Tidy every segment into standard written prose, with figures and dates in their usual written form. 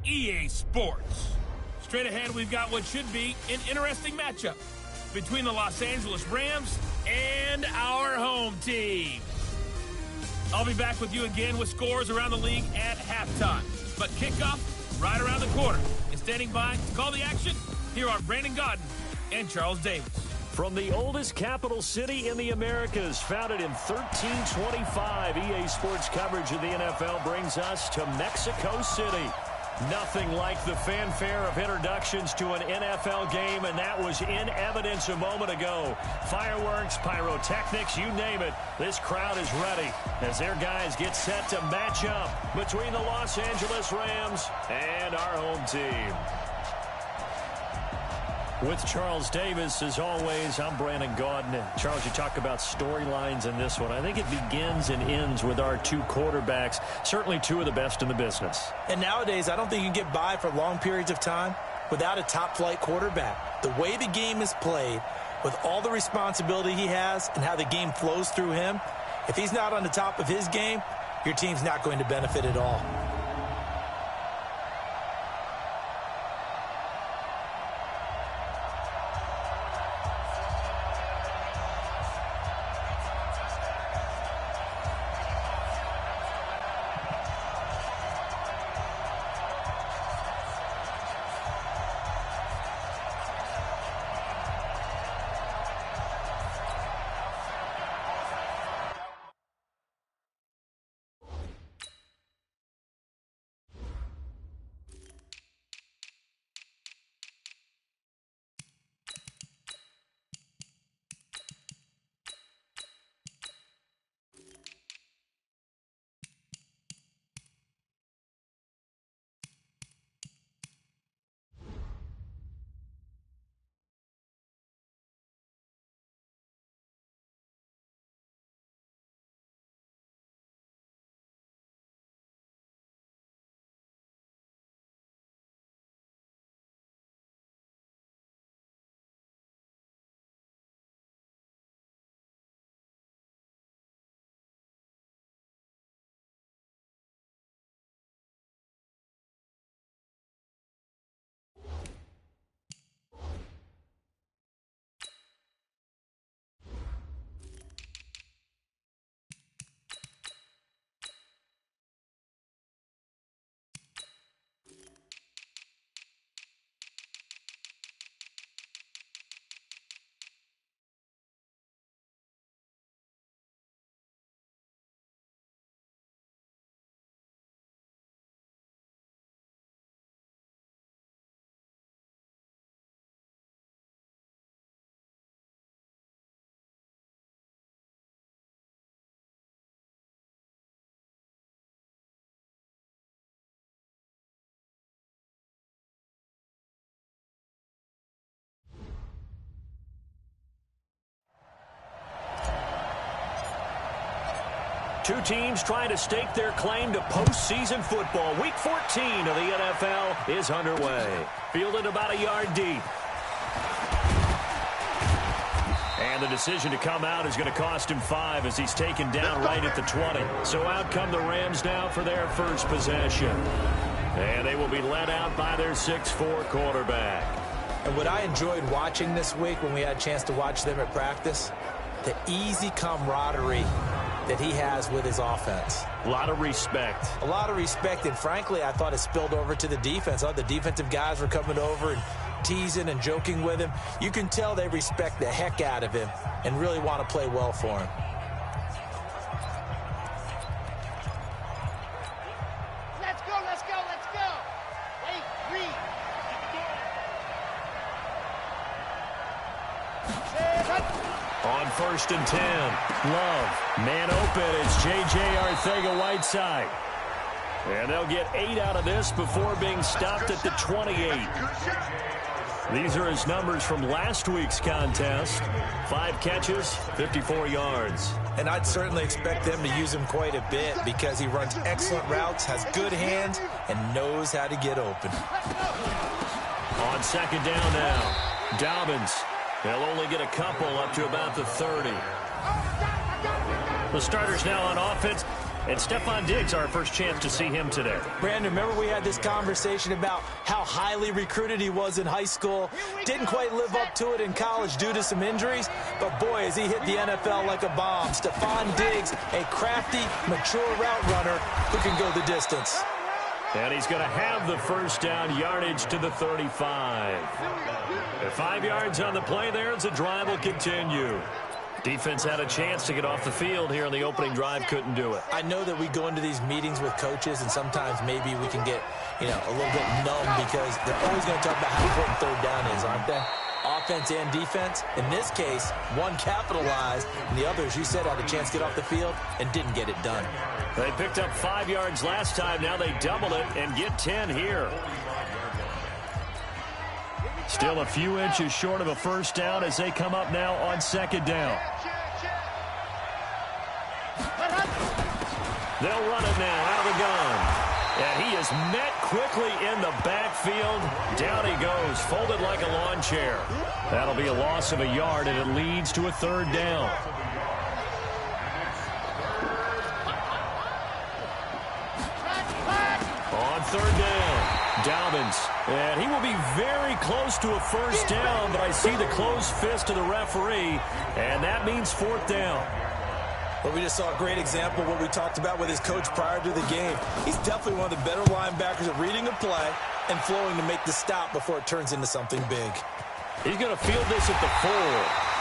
EA Sports. Straight ahead, we've got what should be an interesting matchup between the Los Angeles Rams and our home team. I'll be back with you again with scores around the league at halftime. But kickoff right around the corner. And standing by to call the action, here are Brandon Gaudin and Charles Davis. From the oldest capital city in the Americas, founded in 1325, EA Sports coverage of the NFL brings us to Mexico City. Nothing like the fanfare of introductions to an NFL game, and that was in evidence a moment ago. Fireworks, pyrotechnics, you name it. This crowd is ready as their guys get set to match up between the Los Angeles Rams and our home team. With Charles Davis, as always, I'm Brandon Gaudin. Charles, you talk about storylines in this one. I think it begins and ends with our two quarterbacks, certainly two of the best in the business. And nowadays, I don't think you can get by for long periods of time without a top-flight quarterback. The way the game is played, with all the responsibility he has and how the game flows through him, if he's not on the top of his game, your team's not going to benefit at all. Two teams trying to stake their claim to postseason football. Week 14 of the NFL is underway. Fielded about a yard deep. And the decision to come out is going to cost him 5 as he's taken down right at the 20. So out come the Rams now for their first possession. And they will be led out by their 6'4" quarterback. And what I enjoyed watching this week when we had a chance to watch them at practice, the easy camaraderie that he has with his offense. A lot of respect. A lot of respect, and frankly, I thought it spilled over to the defense. I thought the defensive guys were coming over and teasing and joking with him. You can tell they respect the heck out of him and really want to play well for him. Let's go, let's go, let's go. Wait, read. On 1st and 10, Love, man open, it's J.J. Arcega-Whiteside. And they'll get 8 out of this before being stopped at the 28. These are his numbers from last week's contest. 5 catches, 54 yards. And I'd certainly expect them to use him quite a bit because he runs excellent routes, has good hands, and knows how to get open. On 2nd down now, Dobbins. They'll only get a couple up to about the 30. The starters now on offense. And Stephon Diggs, our first chance to see him today. Brandon, remember we had this conversation about how highly recruited he was in high school. Didn't quite live up to it in college due to some injuries. But, boy, as he hit the NFL like a bomb. Stephon Diggs, a crafty, mature route runner who can go the distance. And he's going to have the first down, yardage to the 35. 5 yards on the play there as the drive will continue. Defense had a chance to get off the field here in the opening drive, couldn't do it. I know that we go into these meetings with coaches, and sometimes maybe we can get, a little bit numb because they're always going to talk about how important third down is, aren't they? Offense and defense. In this case, one capitalized, and the others, you said, had a chance to get off the field and didn't get it done. They picked up 5 yards last time. Now they double it and get 10 here. Still a few inches short of a first down as they come up now on second down. They'll run it now out of the gun. And he is met quickly in the backfield. Down he goes, folded like a lawn chair. That'll be a loss of a yard, and it leads to a third down. On third down, Dobbins. And he will be very close to a first down, but I see the closed fist of the referee, and that means fourth down. Well, we just saw a great example of what we talked about with his coach prior to the game. He's definitely one of the better linebackers at reading a play and flowing to make the stop before it turns into something big. He's going to field this at the 4.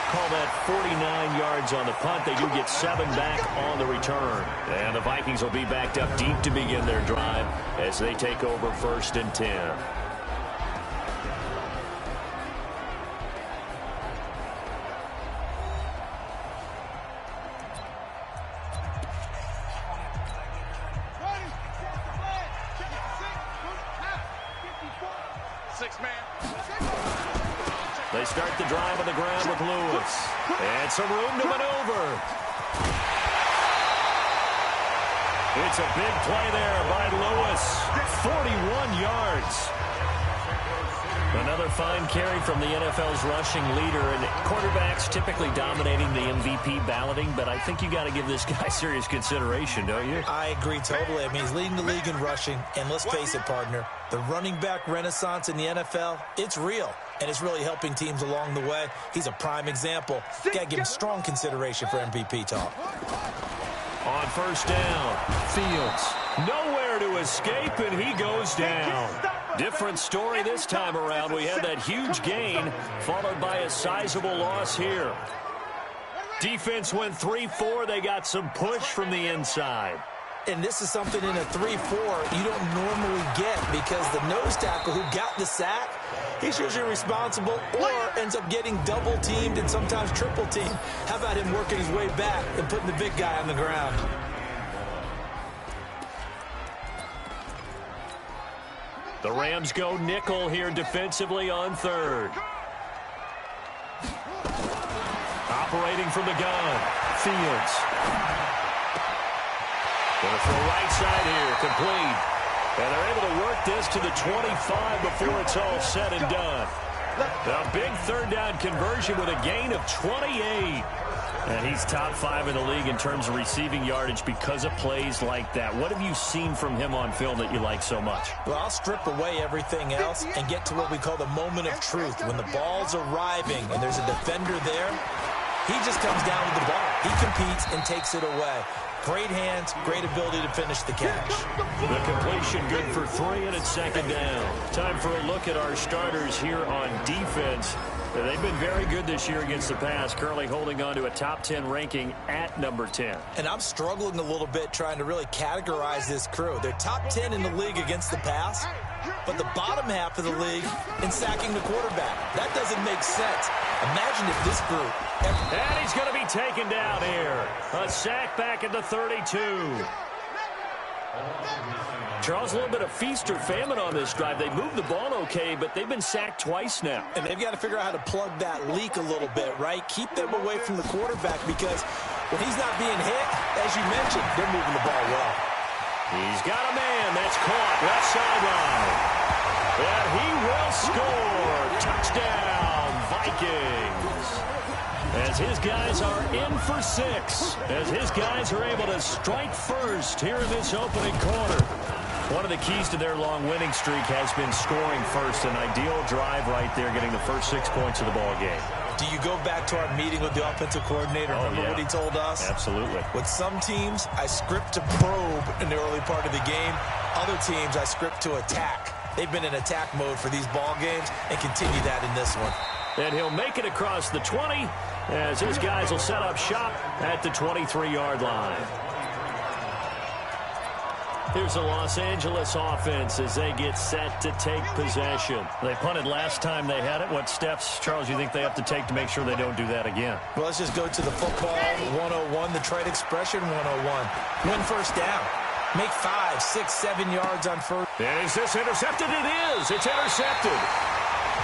Call that 49 yards on the punt. They do get 7 back on the return. And the Vikings will be backed up deep to begin their drive as they take over first and 10. They start the drive on the ground with Lewis. And some room to maneuver. It's a big play there by Lewis. 41 yards. Another fine carry from the NFL's rushing leader. And quarterbacks typically dominating the MVP balloting, but I think you got to give this guy serious consideration, don't you? I agree totally. I mean, he's leading the league in rushing. And let's face it, partner, the running back renaissance in the NFL, it's real. And it's really helping teams along the way. He's a prime example. You got to give him strong consideration for MVP talk. On first down, Fields. Nowhere to escape, and he goes down. Different story this time around. We had that huge gain, followed by a sizable loss here. Defense went 3-4. They got some push from the inside. And this is something in a 3-4 you don't normally get because the nose tackle who got the sack, he's usually responsible or ends up getting double-teamed and sometimes triple-teamed. How about him working his way back and putting the big guy on the ground? The Rams go nickel here defensively on third. Operating from the gun, Fields. Going to throw right side here, complete. And they're able to work this to the 25 before it's all said and done. A big third down conversion with a gain of 28. And he's top 5 in the league in terms of receiving yardage because of plays like that. What have you seen from him on film that you like so much? Well, I'll strip away everything else and get to what we call the moment of truth. When the ball's arriving and there's a defender there, he just comes down with the ball. He competes and takes it away. Great hands, great ability to finish the catch. The completion good for 3, and it's second down. Time for a look at our starters here on defense. They've been very good this year against the pass, currently holding on to a top 10 ranking at number 10. And I'm struggling a little bit trying to really categorize this crew. They're top 10 in the league against the pass, but the bottom half of the league in sacking the quarterback. That doesn't make sense. Imagine if this group... And he's going to be taken down here. A sack back at the 32. Charles, a little bit of feast or famine on this drive. They moved the ball okay, but they've been sacked twice now. And they've got to figure out how to plug that leak a little bit, right? Keep them away from the quarterback because when he's not being hit, as you mentioned, they're moving the ball well. He's got a man. That's caught. Left sideline. And he will score. Touchdown, Vikings. as his guys are in for 6, as his guys are able to strike first here in this opening quarter. One of the keys to their long winning streak has been scoring first. An ideal drive right there, getting the first 6 points of the ball game. Do you go back to our meeting with the offensive coordinator? Remember what he told us? Absolutely. With some teams, I script to probe in the early part of the game. Other teams, I script to attack. They've been in attack mode for these ball games and continue that in this one. And he'll make it across the 20 as his guys will set up shop at the 23-yard line. Here's the Los Angeles offense as they get set to take possession. They punted last time they had it. What steps, Charles, you think they have to take to make sure they don't do that again? Well, let's just go to the football 101, the trade expression 101. Win first down. Make 5, 6, 7 yards on first. Is this intercepted? It is. It's intercepted.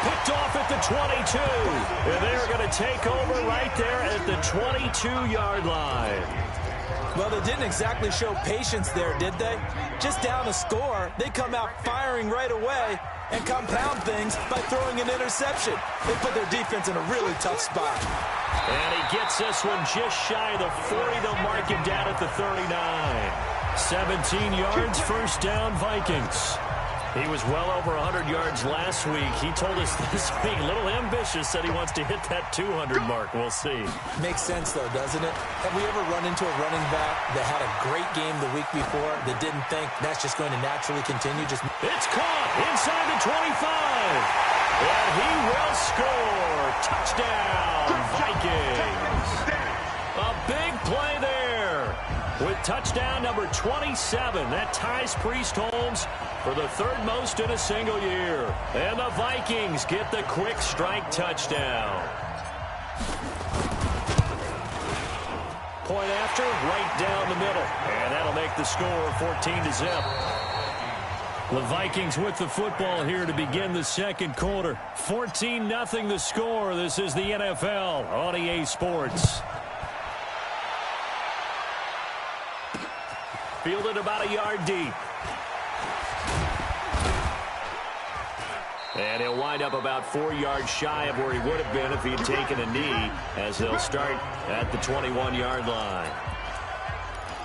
Picked off at the 22. And they're going to take over right there at the 22-yard line. Well, they didn't exactly show patience there, did they? Just down a score, they come out firing right away and compound things by throwing an interception. They put their defense in a really tough spot. And he gets this one just shy of the 40. They'll mark him down at the 39. 17 yards, first down, Vikings. He was well over 100 yards last week. He told us this week, a little ambitious, said he wants to hit that 200 mark. We'll see. Makes sense, though, doesn't it? Have we ever run into a running back that had a great game the week before that didn't think that's just going to naturally continue? It's caught inside the 25. And he will score. Touchdown, Vikings. A big play there with touchdown number 27. That ties Priest Holmes for the third most in a single year. And the Vikings get the quick strike touchdown. Point after, right down the middle. And that'll make the score 14-0. The Vikings with the football here to begin the second quarter. 14-0 the score. This is the NFL on EA Sports. Fielded about a yard deep. And he'll wind up about 4 yards shy of where he would have been if he had taken a knee, as they'll start at the 21-yard line.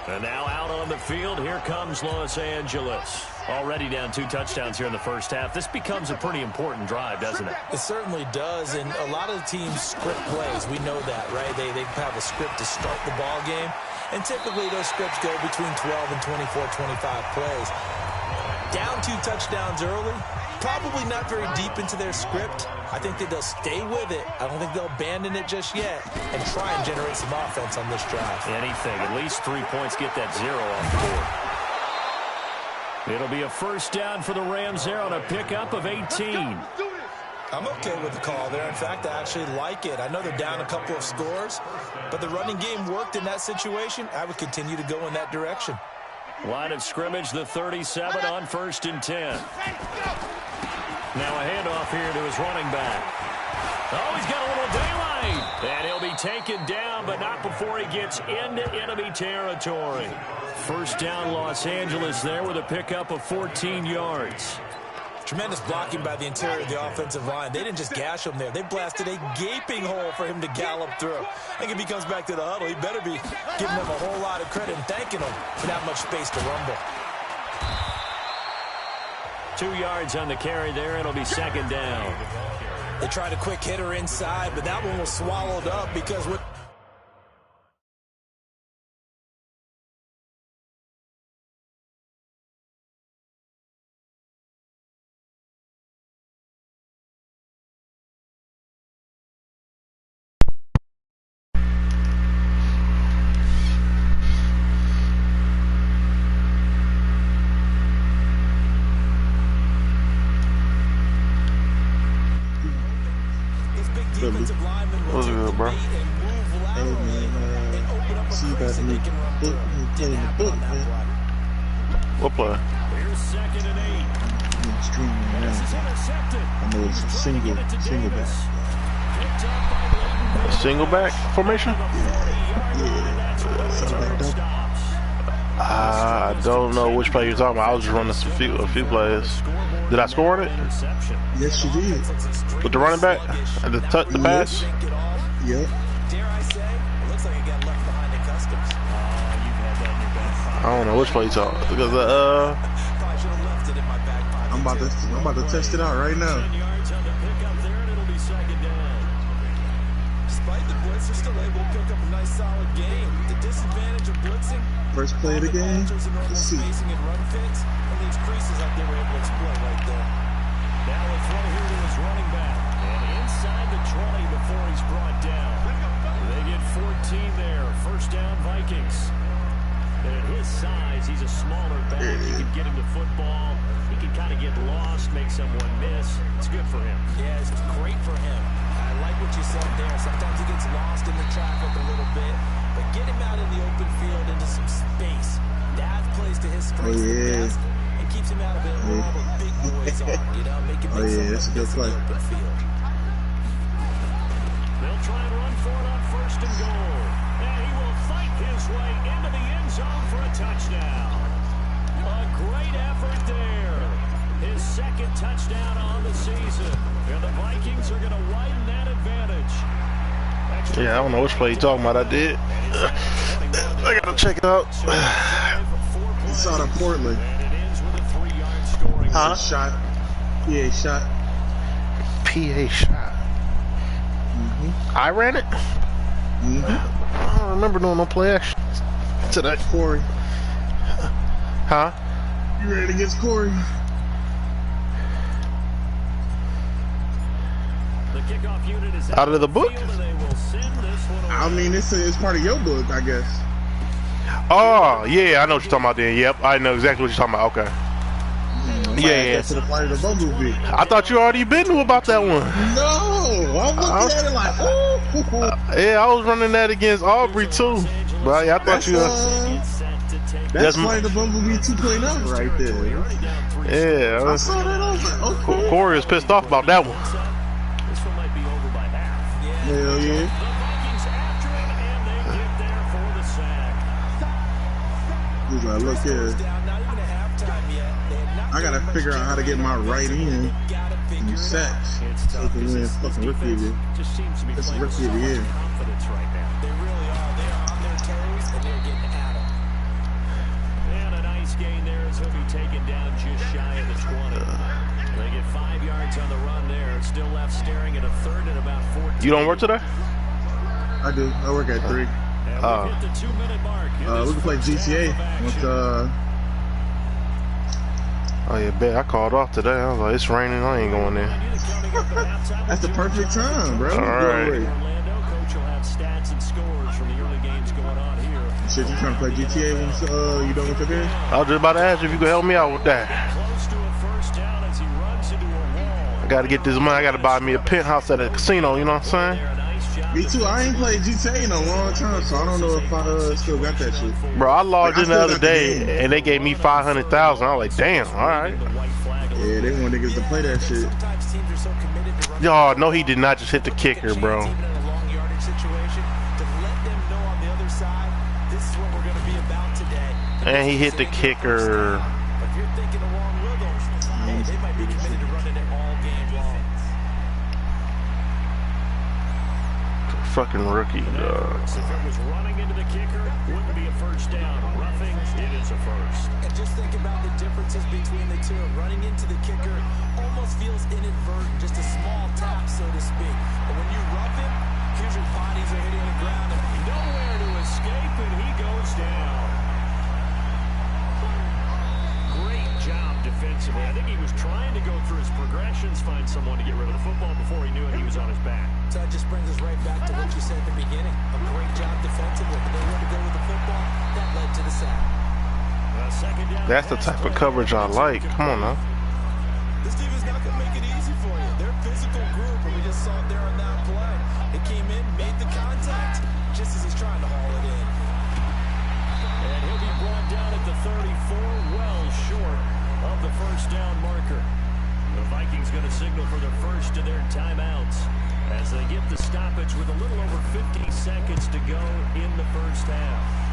And now out on the field, here comes Los Angeles. Already down 2 touchdowns here in the first half. This becomes a pretty important drive, doesn't it? It certainly does, and a lot of the teams script plays. We know that, right? They have a script to start the ball game, and typically those scripts go between 12 and 24, 25 plays. Down 2 touchdowns early, probably not very deep into their script. I think that they'll stay with it. I don't think they'll abandon it just yet and try and generate some offense on this drive. Anything. At least 3 points, get that 0 off the board. It'll be a first down for the Rams there on a pickup of 18. I'm okay with the call there. In fact, I actually like it. I know they're down a couple of scores, but the running game worked in that situation. I would continue to go in that direction. Line of scrimmage, the 37 on 1st and 10. Now a handoff here to his running back. Oh, he's got a little daylight. And he'll be taken down, but not before he gets into enemy territory. First down, Los Angeles there with a pickup of 14 yards. Tremendous blocking by the interior of the offensive line. They didn't just gash him there. They blasted a gaping hole for him to gallop through. I think if he comes back to the huddle, he better be giving them a whole lot of credit and thanking them for that much space to rumble. 2 yards on the carry there. It'll be second down. They tried a quick hitter inside, but that one was swallowed up because with What's good, bro? Hey, man, see you guys in the book, man. What play? Here's 2nd and 8. I'm streaming right now. I know it's a single back. A single back formation? Yeah. Single back double. I don't know which play you're talking about. I was just running a few plays. Did I score on it? Yes, you did. With the running back? And the pass? Yep. say, it looks like it got left behind in customs. You've had that in your back pocket. I don't know which play you talk because Probably should have left it in my back pocket. I'm about to test it out right now. 10 yards on the pickup there, and it'll be second down. Despite the blitz, they're still able to pick up a nice solid game. The disadvantage of blitzing. First play of the game. Let's see. Spacing and run fits, and leaves creases like they were able to exploit right there. Now a throw here to his running back. And inside the 20 before he's brought down. They get 14 there. First down, Vikings. And at his size, he's a smaller back. You can get him the football. He can kind of get lost, make someone miss. It's good for him. Yeah, it's great for him. I like what you said there. Sometimes he gets lost in the traffic a little bit. But get him out in the open field into some space. That plays to his strengths the best and keeps him out of it where all the big boys are. You know, make him That's a good play. open field. They'll try and run for it on first and goal. And he will fight his way into the end zone for a touchdown. A great effort there. His second touchdown on the season. And the Vikings are going to widen that advantage. Yeah, I don't know which play you talking about. I did. I gotta check it out. You saw the Portland. And it ends with a 3-yard scoring. Huh? Shot. PA shot. PA shot. I ran it. I don't remember doing no play action today. Corey. Huh? You ran against Corey. The kickoff unit is Out of the book? field, and they will send this one away. I mean, it's part of your book, I guess. Oh, yeah, I know what you're talking about then. Yep, I know exactly what you're talking about. Okay. Yeah. To the flight of the Bumblebee. I thought you already been knew about that one. No, I'm looking at it like, oh. Yeah, I was running that against Aubrey too. But yeah, I thought That's, you. that's Flight of the Bumblebee 2.0 right there. Yeah, I saw that. I was like, okay. Corey was pissed off about that one. This one might be over by half. Hell yeah. The Vikings after him, and they get there for the sack. He's like, look here. Not even at halftime yet. They had not I gotta figure out how to get my right end in sacks so I can win fucking rookie of the year. Just seems to be That's playing rookie of the with so year. much confidence right now. They really are. They are on their toes, and they're getting at them. And a nice gain there as he'll be taken down just shy of the 20. They get 5 yards on the run there. Still left staring at a third and about 14. You don't work today? I do. I work at 3. And we've hit the 2-minute mark. We can play GTA with Oh yeah, bet I called off today. I was like, it's raining. I ain't going there. that's the perfect time, bro. All right. Orlando coach will have stats and scores from the early games going on here. Shit, you trying to play GTA once you done with the game? I was just about to ask you if you could help me out with that. Close to a first down as he runs into a wall. I gotta get this money. I gotta buy me a penthouse at a casino. You know what I'm saying? Me too. I ain't played GTA in a long time, so I don't know if I still got that shit. Bro, I logged I in the still other got the day game. and they gave me 500,000. I was like, damn. All right. Yeah, they want niggas to play that shit. Sometimes teams are so committed to running. Y'all, no, he did not just hit the kicker, bro. Even in a long yardage situation, to let them know on the other side, this is what we're going to be about today. And he hit the kicker. But if you're thinking along with them, hey, they might be committed to running it all game long. Fucking rookie, dog. If it was running into the kicker, wouldn't be a first down. Roughing, it is a first. And just think about the differences between the two. Running into the kicker almost feels inadvertent, just a small tap, so to speak. But when you rough him, here's your bodies are hitting the ground. And Nowhere to escape, and he goes down. Great job defensively. I think he was trying to go through his progressions, find someone to get rid of the football before he knew it. He was on his back. so that just brings us right back to what you said at the beginning. A great job defensively. But they wanted to go with the football. That led to the sack. Second down. That's the type of coverage I like. Come on now. This team is not going to make it easy for you. They're a physical group, and we just saw it there on that play. They came in, made the contact, just as he's trying to haul it in. And he'll be brought down at the 34, well short of the first down marker. The Vikings going to signal for the first of their timeouts as they get the stoppage with a little over 50 seconds to go in the first half.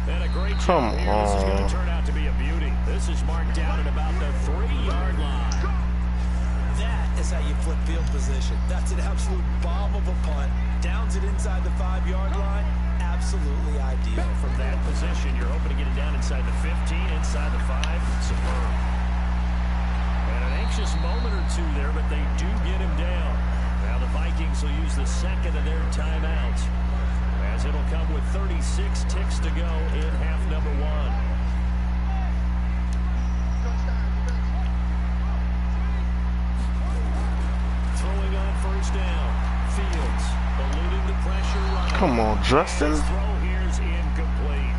And a great job here. This is going to turn out to be a beauty. This is marked down at about the 3-yard line. that is how you flip field position. That's an absolute bomb of a punt. Downs it inside the 5-yard line. Absolutely ideal. From that position, you're hoping to get it down inside the 15, inside the 5. Superb. And an anxious moment or two there, but they do get him down. Now the Vikings will use the second of their timeouts, as it'll come with 36 ticks to go in half number 1. Throwing on first down. Fields eluding the pressure. Come on, Justin. His throw here's incomplete.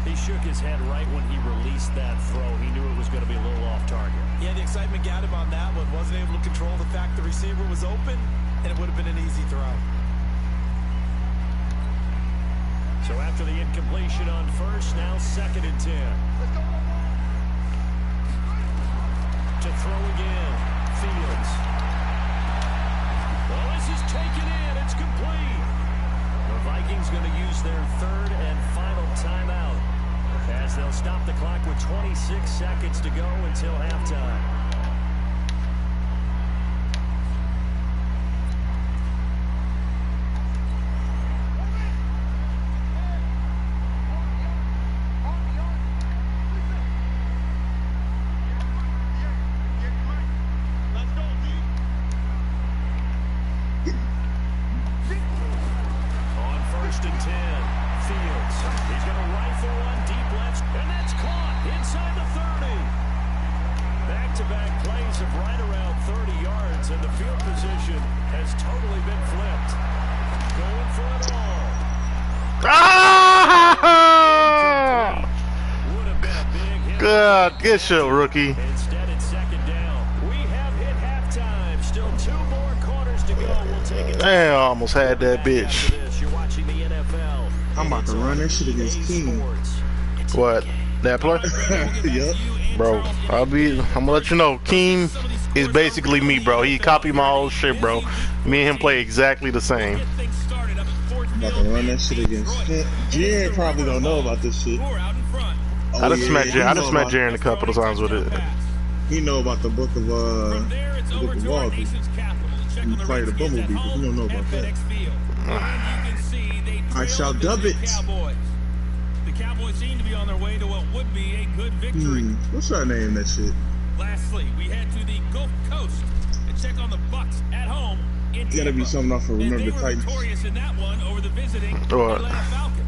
He shook his head right when he released that throw. He knew it was going to be a little off target. Yeah, the excitement got him on that one. Wasn't able to control the fact the receiver was open, and it would have been an easy throw. So after the incompletion on first, now 2nd and 10. To throw again. Fields. Well, this is taken in. It's complete. The Vikings going to use their 3rd and final timeout, as they'll stop the clock with 26 seconds to go until halftime. Good show, rookie. Instead, it's 2nd down. We have hit halftime. Still 2 more quarters to go. We'll take it. Damn, I almost had that bitch. You're watching the NFL. I'm about to run that shit against King. What? That play? Yep. Bro, I'm gonna let you know, Keem is basically me, bro. He copied my old shit, bro. Me and him play exactly the same. I'm about to run that shit against him. Jared probably don't know about this shit. I just met Jaren a couple of times with it. He know about the book of Walden. You fight the Bumblebee, but he don't know about that. I shall dub it. The Cowboys seem to be on their way to what would be a good victory. What's our name that shit? Lastly, we head to the Gulf Coast and check on the Bucks at home in Tampa. Gotta be something off for Remember the Titans. Victorious in that one over the visiting Atlanta Falcons.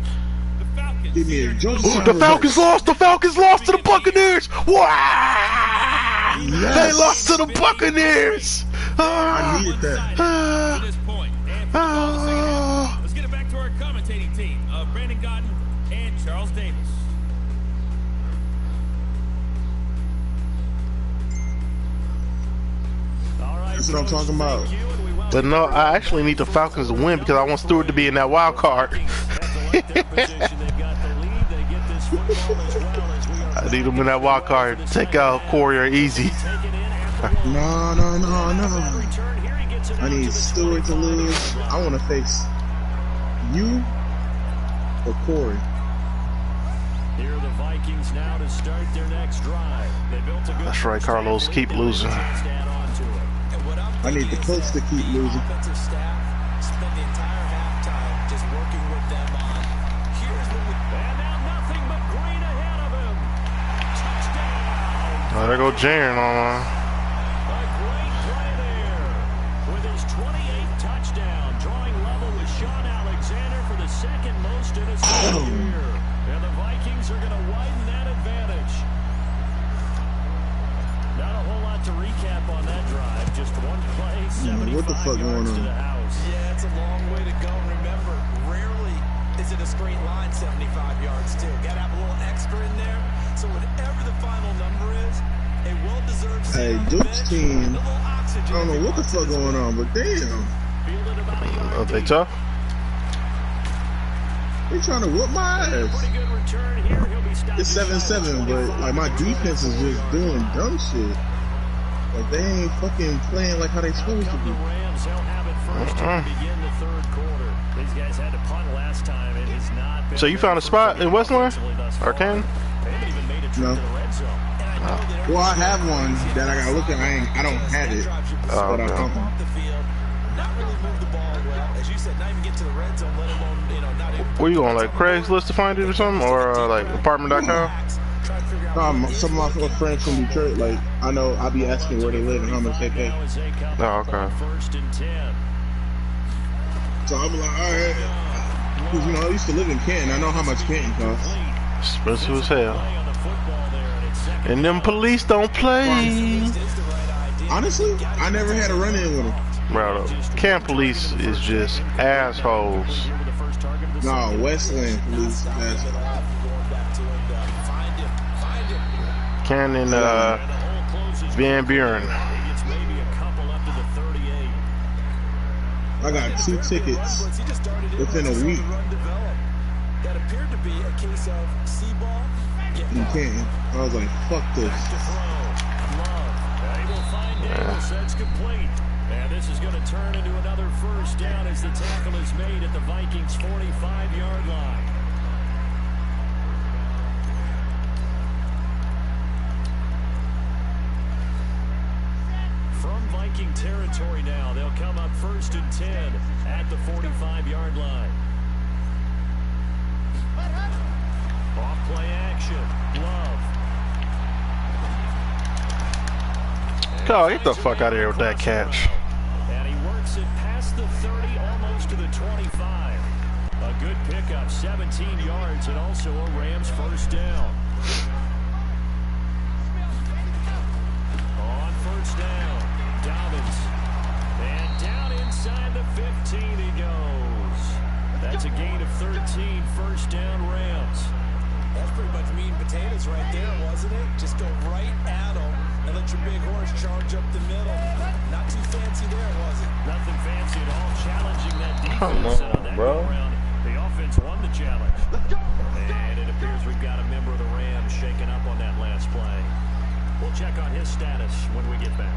Give me a the Falcons lost! The Falcons lost to the Buccaneers! Wow! Yes. They lost to the Buccaneers! I needed that. Let's get it back to our commentating team of Brandon Godden and Charles Davis. That's what I'm talking about. But no, I actually need the Falcons to win because I want Stewart to be in that wild card. I need him in that wild card. Take out Corey or Easy. No. I need Stewart to lose. I want to face you or Corey. Here are the Vikings now to start their next drive. They built a good. That's right, Carlos. Keep losing. I need the coach to keep losing. Spend the entire halftime just working with them on. Here's what we. And now nothing but green ahead of him. Touchdown. Oh, there go Jaren on. A great play there. With his 28th touchdown, drawing level with Sean Alexander for the 2nd most in his career. And the Vikings are going to widen that advantage. Not a whole lot to recap on that drive. Just one play, 75 what the fuck yards going to the house. Yeah, it's a long way to go. And remember, rarely is it a straight line 75 yards, too. Got to have a little extra in there. So whatever the final number is, a well-deserved Hey, Duke's team, I don't know what the fuck going on, but damn. Are they tough? They trying to whoop my ass. It's 7-7, but like my defense is just doing dumb shit. Like they ain't fucking playing like how they supposed to be. So you found a spot in Westland? Arcane? No. Well, I have one that I gotta look at. I don't have it. Oh, But I found okay. one. Off the field, not really move the ball well. As you said, not even get to the red zone, let alone, not even. Where you going, like Craigslist to find it or something? Or like apartment.com? Some of my friends from Detroit, like, I know I'll be asking where they live and how much they pay. Oh, okay. First and 10. So I'm like, alright. Because, I used to live in Canton. I know how much Canton costs. Expensive as hell. And them police don't play. Honestly, I never had a run-in with them. Bro, camp police is just assholes. No, Westland police. Cannon, Van Buren. I got 2 tickets within a week That appeared to be a case of C-ball. in Canton. I was like, fuck this. That's complete. And this is going to turn into another first down as the tackle is made at the Vikings' 45-yard line. From Viking territory now, they'll come up first and 10 at the 45-yard line. Off play action. Love. Oh, get the fuck out of here with that catch. And he works it past the 30, almost to the 25. A good pickup, 17 yards, and also a Rams first down. On first down, Dobbins. And down inside the 15 he goes. That's a gain of 13, first down Rams. That's pretty much meat and potatoes right there, wasn't it? Just go right at them and let your big horse charge up the middle. Not too fancy there, was it? Nothing fancy at all, challenging that defense. Come on, and on that bro. go-around, the offense won the challenge. And it appears we've got a member of the Rams shaken up on that last play. We'll check on his status when we get back.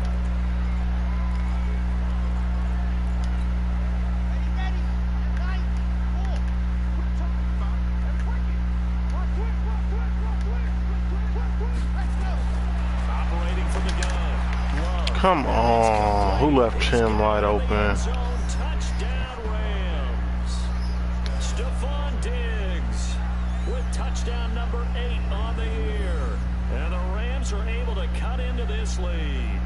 Come on. Who left him wide open? Touchdown Rams. Stephon Diggs with touchdown number 8 on the year. And the Rams are able to cut into this lead.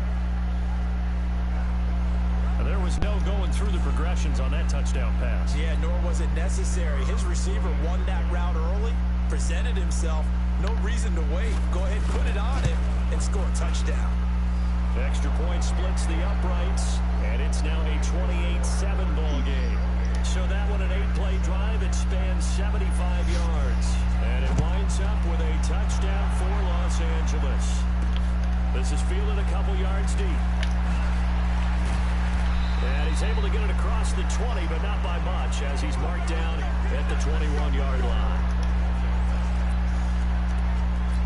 And there was no going through the progressions on that touchdown pass. Yeah, nor was it necessary. His receiver won that route early, presented himself. No reason to wait. Go ahead, put it on him, and score a touchdown. Extra point splits the uprights, and it's now a 28-7 ball game. So that one an 8-play drive that spans 75 yards. And it winds up with a touchdown for Los Angeles. This is fielded a couple yards deep. And he's able to get it across the 20, but not by much, as he's marked down at the 21-yard line.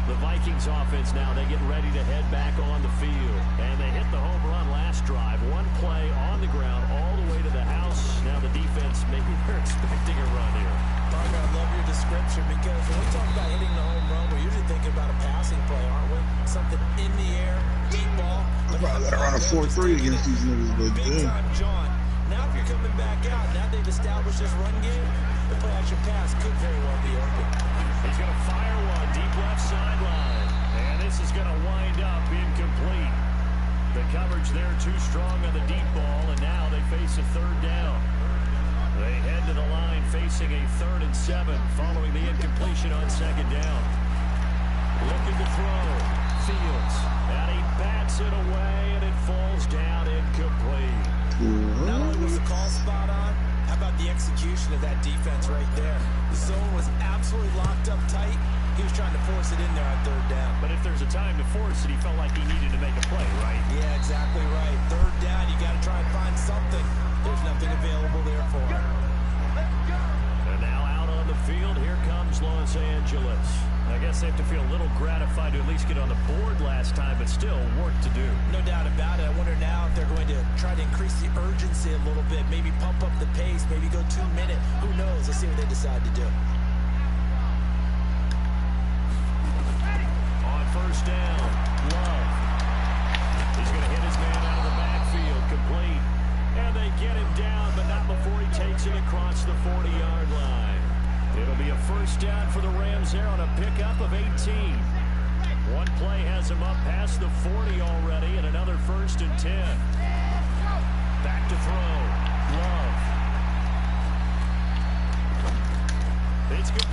The Vikings offense now, they get ready to head back on the field. And they hit the home run last drive. One play on the ground all the way to the house. Now the defense, maybe they're expecting a run here. Parker, I love your description because when we talk about hitting the home run, we're usually thinking about a passing play, aren't we? Something in the air, deep ball. I probably gotta run a 4-3 against these niggas, but Big time, John. Now if you're coming back out, now they've established this run game, the play action pass could very well be open. He's going to fire one deep left sideline. And this is going to wind up incomplete. The coverage there too strong on the deep ball, and now they face a third down. They head to the line facing a 3rd and 7 following the incompletion on second down. Looking to throw. Fields. And he bats it away, and it falls down incomplete. Not only was the call spot on, how about the execution of that defense right there? The zone was absolutely locked up tight. He was trying to force it in there on 3rd down. But if there's a time to force it, he felt like he needed to make a play, right? Yeah, exactly right. 3rd down, you got to try and find something. There's nothing available there for him. And now out on the field, here comes Los Angeles. I guess they have to feel a little gratified to at least get on the board last time, but still work to do. No doubt about it. I wonder now if they're going to try to increase the urgency a little bit, maybe pump up the pace, maybe go 2-minute. Who knows? Let's see what they decide to do. On first down, Love. He's going to hit his man out of the backfield. Complete. And they get him down, but not before he takes it across the 40-yard line. It'll be a first down for the Rams there on a pickup of 18. One play has him up past the 40 already, and another 1st and 10. Back to throw. Love.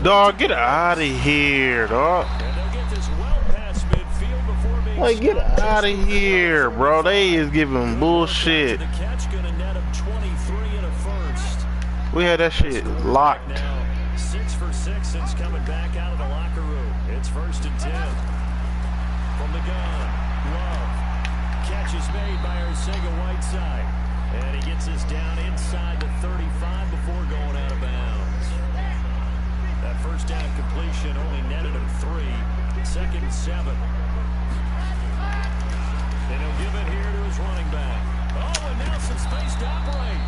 Dog, get out of here, dog. And they'll get this well past midfield before being Like, get out of here, bro. They is giving bullshit. The catch going to net him 23 and a first. We had that shit locked. Now, 6 for 6 since coming back out of the locker room. It's 1st and 10. From the gun, Love. Catch is made by Arcega-Whiteside. And he gets us down inside the 35 before going out of bounds. That first down completion only netted him 3. 2nd and 7. Then he'll give it here to his running back. Oh, and now some space to operate.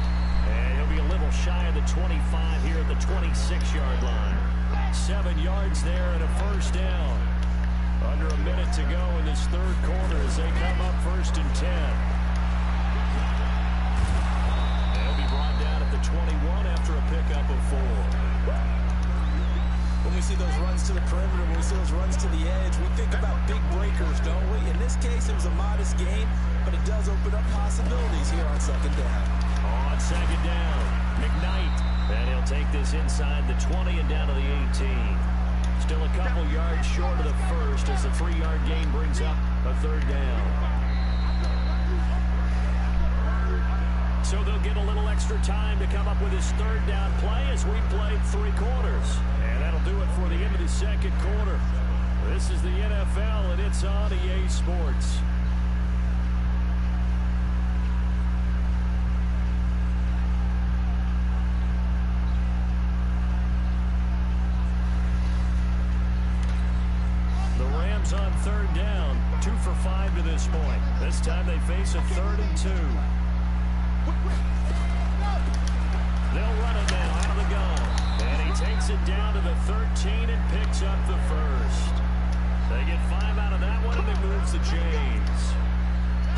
And he'll be a little shy of the 25 here at the 26-yard line. 7 yards there and a first down. Under a minute to go in this 3rd quarter as they come up 1st and 10. They'll be brought down at the 21 after a pickup of 4. When we see those runs to the perimeter, when we see those runs to the edge, we think about big breakers, don't we? In this case, it was a modest gain, but it does open up possibilities here on 2nd down. On 2nd down, McKnight. And he'll take this inside the 20 and down to the 18. Still a couple yards short of the first as the 3-yard gain brings up a 3rd down. So they'll get a little extra time to come up with his 3rd down play as we played 3 quarters. And that'll do it for the end of the 2nd quarter. This is the NFL, and it's on EA Sports. On 3rd down, 2 for 5 to this point. This time they face a 3rd and 2. They'll run it now out of the gun. And he takes it down to the 13 and picks up the first. They get 5 out of that one and they move the chains.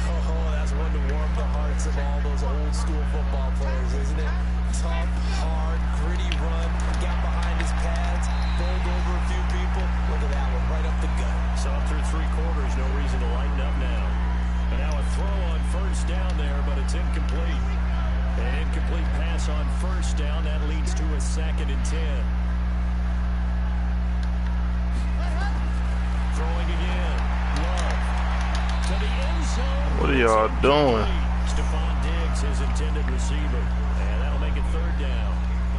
Oh, that's one to warm the hearts of all those old school football players, isn't it? Tough, hard, gritty run, got behind his pads, bowled over a few people. Look at that one, right up the gut. So up through 3 quarters, no reason to lighten up now. And now a throw on 1st down there, but it's incomplete. An incomplete pass on 1st down. That leads to a 2nd and 10. Throwing again. Love. To the end zone. What are y'all doing? Stephon Diggs, his intended receiver. And that'll make it 3rd down.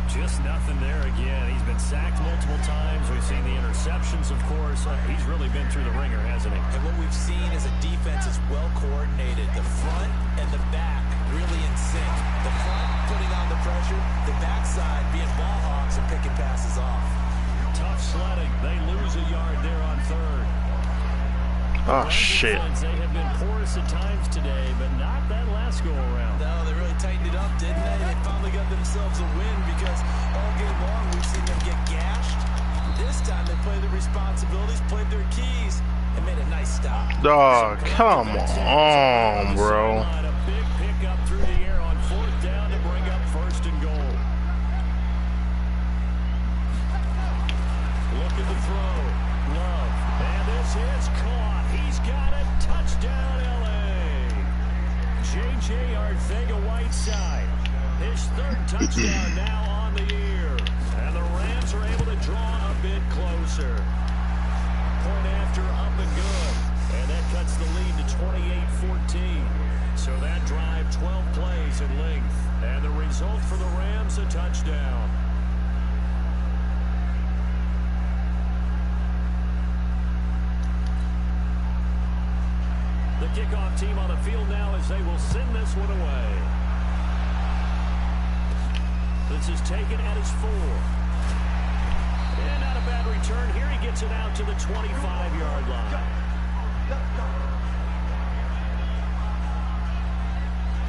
Just nothing there again. He's been sacked multiple times. We've seen the interceptions, of course. He's really been through the ringer, hasn't he? And what we've seen is a defense is well coordinated. The front and the back really in sync. The front putting on the pressure, the backside being ball hawks and picking passes off. Tough sledding. They lose a yard there on 3rd. Oh, shit. They have been porous at times today, but not that last go-around. No, they really tightened it up, didn't they? They finally got themselves a win because all game long we've seen them get gashed. This time they played their responsibilities, played their keys, and made a nice stop. Dog, come on, bro. A big pick up through the air on 4th down to bring up 1st and goal. Look at the throw. Love. And this is caught. He's got it. Touchdown, L.A. J.J. Arcega-Whiteside. His 3rd touchdown now on the year. And the Rams are able to draw a bit closer. Point after up and good. And that cuts the lead to 28-14. So that drive, 12 plays in length. And the result for the Rams, a touchdown. The kickoff team on the field now as they will send this one away. This is taken at his 4. And not a bad return. Here he gets it out to the 25-yard line.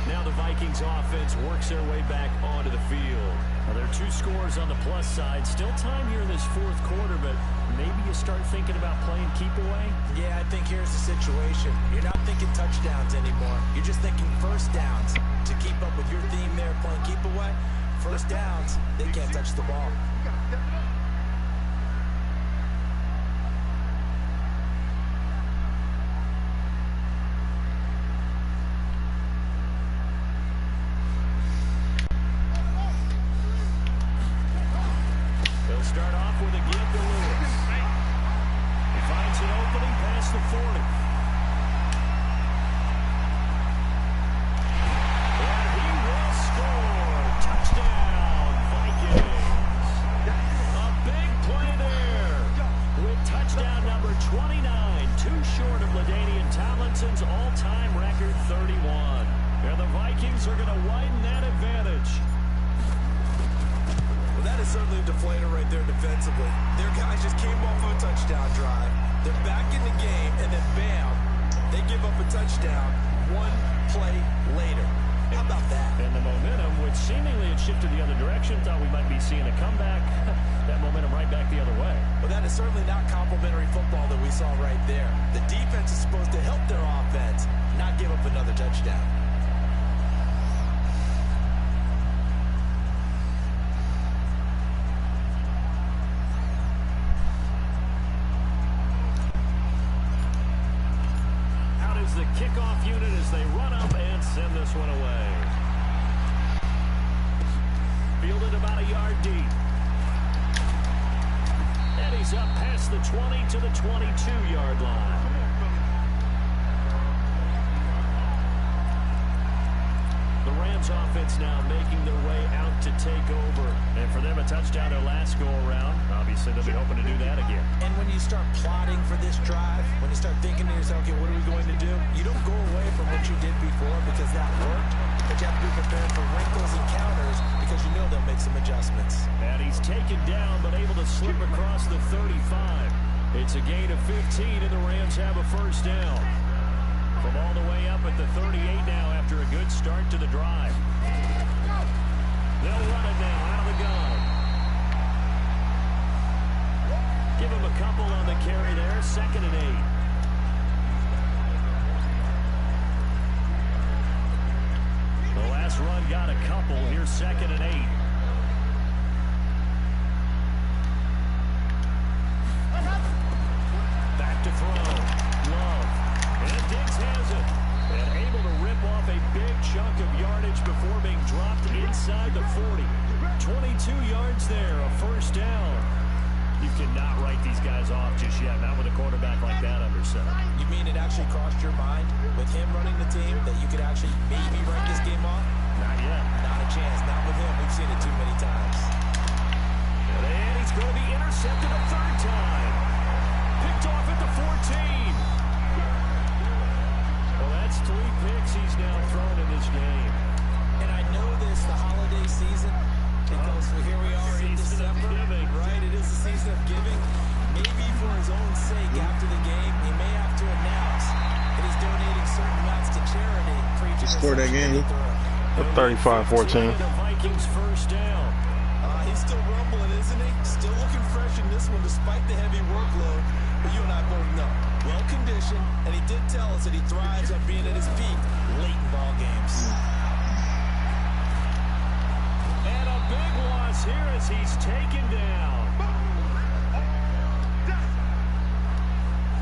Now the Vikings offense works their way back onto the field. Well, there are 2 scores on the plus side. Still time here in this 4th quarter, but maybe you start thinking about playing keep away? Yeah, I think here's the situation. You're not thinking touchdowns anymore. You're just thinking first downs. To keep up with your theme there, playing keep away, first downs, they can't touch the ball. Start off with a give to Lewis. He finds an opening past the 40. And he will score. Touchdown, Vikings. A big play there with touchdown number 29. 2 short of LaDainian Tomlinson's all-time record 31. And the Vikings are going to widen that advantage. Well, that is certainly a deflator right there defensively. Their guys just came off of a touchdown drive. They're back in the game, and then bam, they give up a touchdown 1 play later. How about that? And the momentum, which seemingly had shifted the other direction, thought we might be seeing a comeback. That momentum right back the other way. Well, that is certainly not complimentary football that we saw right there. The defense is supposed to help their offense, not give up another touchdown. The kickoff unit as they run up and send this one away. Fielded about a yard deep. And he's up past the 20 to the 22-yard line. The Rams offense now making their way out to take over. And for them, a touchdown their last go-around. Obviously, they'll be hoping to do that again. And when you start plotting for this drive, when you start thinking to yourself, okay, what are we going to do? You don't go away from what you did before because that worked. But you have to be prepared for wrinkles and counters because you know they'll make some adjustments. And he's taken down but able to slip across the 35. It's a gain of 15, and the Rams have a first down. From all the way up at the 38 now after a good start to the drive. They'll run it now out of the gun. Give him a couple on the carry there. 2nd and 8. The last run got a couple. Here's 2nd and 8. Back to throw. Love. And Diggs has it. And able to rip off a big chunk of yardage before being dropped inside the 40. 22 yards there, a first down. You cannot write these guys off just yet, not with a quarterback like that under center. You mean it actually crossed your mind with him running the team that you could actually maybe write this game off? Not yet. Not a chance. Not with him. We've seen it too many times. And he's going to be intercepted a 3rd time. Picked off at the 14. Well, that's 3 picks he's now thrown in this game. And I know this, the holiday season, because here we are in December, right? It is the season of giving. Maybe for his own sake, after the game, he may have to announce that he's donating certain amounts to charity. Just scored that game. 35-14. The Vikings first down. He's still rumbling, isn't he? Still looking fresh in this one despite the heavy workload. But you and I both know, well-conditioned, and he did tell us that he thrives on being at his peak late in ball games. And a big loss here as he's taken down.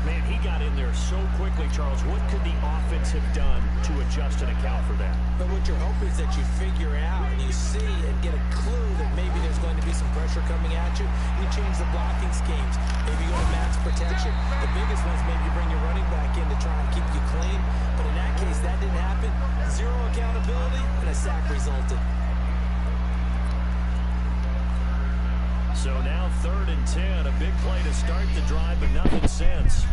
Man, he got in there so quickly, Charles. What could the offense have done to adjust and account for that? But what you're hoping is that you figure out and you see and get a clue that maybe there's going to be some pressure coming at you. You change the blocking schemes. Maybe you go to max protection. The biggest one is maybe you bring your running back in to try and keep you clean. But in that case, that didn't happen. 0 accountability, and a sack resulted. So now 3rd and 10. A big play to start the drive, but nothing since.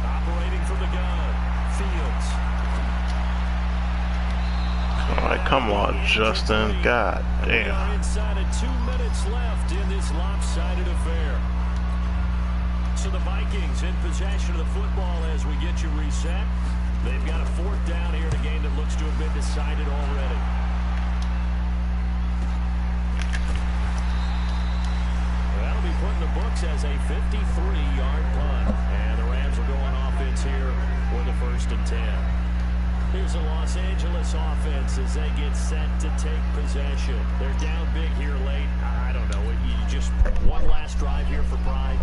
Operating from the gun. Fields. All right, come on, Justin. God damn. We are inside of 2 minutes left in this lopsided affair. So the Vikings in possession of the football as we get you reset. They've got a 4th down here in a game that looks to have been decided already. That'll be put in the books as a 53-yard punt. And the Rams will go on offense here with a 1st and 10. Here's a Los Angeles offense as they get set to take possession. They're down big here late. I don't know. You just one last drive here for pride.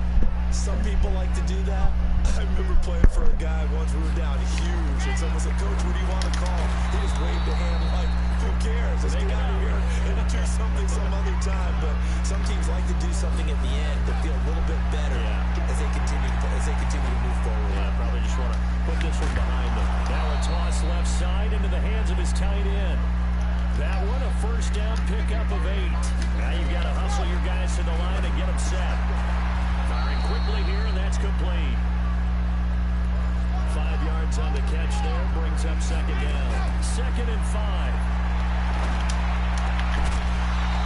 Some people like to do that. I remember playing for a guy once. We were down huge. It's almost like, Coach, what do you want to call? He just waved a hand like, who cares? Let's get out of here and do something some other time. But some teams like to do something at the end to feel a little bit better as they continue to move forward. Yeah, probably just want to put this one behind them. Now a toss left side into the hands of his tight end. That one a 1st down pickup of 8. Now you've got to hustle your guys to the line and get them set. Firing quickly here, and that's complete. 5 yards on the catch there, brings up 2nd down. 2nd and 5.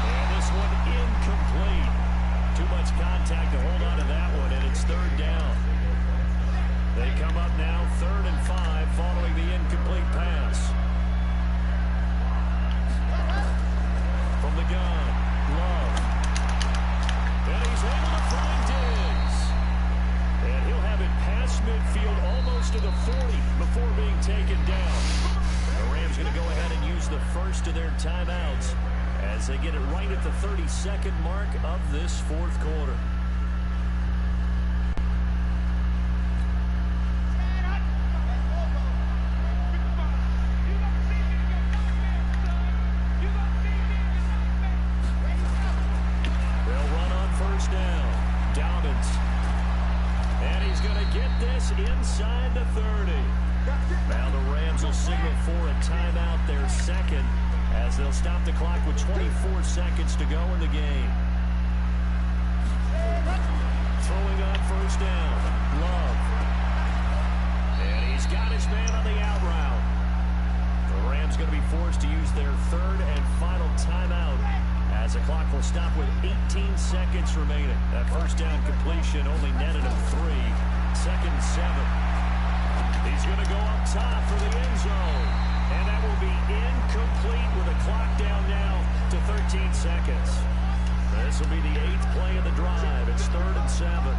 And this one incomplete. Too much contact to hold on to that one, and it's 3rd down. They come up now 3rd and 5 following the incomplete pass. From the gun, Love. And he's able to find Diggs. And he'll have it past midfield almost to the 40 before being taken down. The Rams going to go ahead and use the first of their timeouts as they get it right at the 32nd mark of this 4th quarter. They'll run on 1st down. Dobbins. And he's going to get this inside the 30. Now the Rams will signal for a timeout, their 2nd, as they'll stop the clock with 24 seconds to go in the game. Throwing on 1st down. Love. And he's got his man on the out route. The Rams going to be forced to use their 3rd and final timeout as the clock will stop with 18 seconds remaining. That 1st down completion only netted him 3. 2nd and 7. He's going to go up top for the end zone. And that will be incomplete with a clock down now to 13 seconds. This will be the 8th play of the drive. It's 3rd and 7.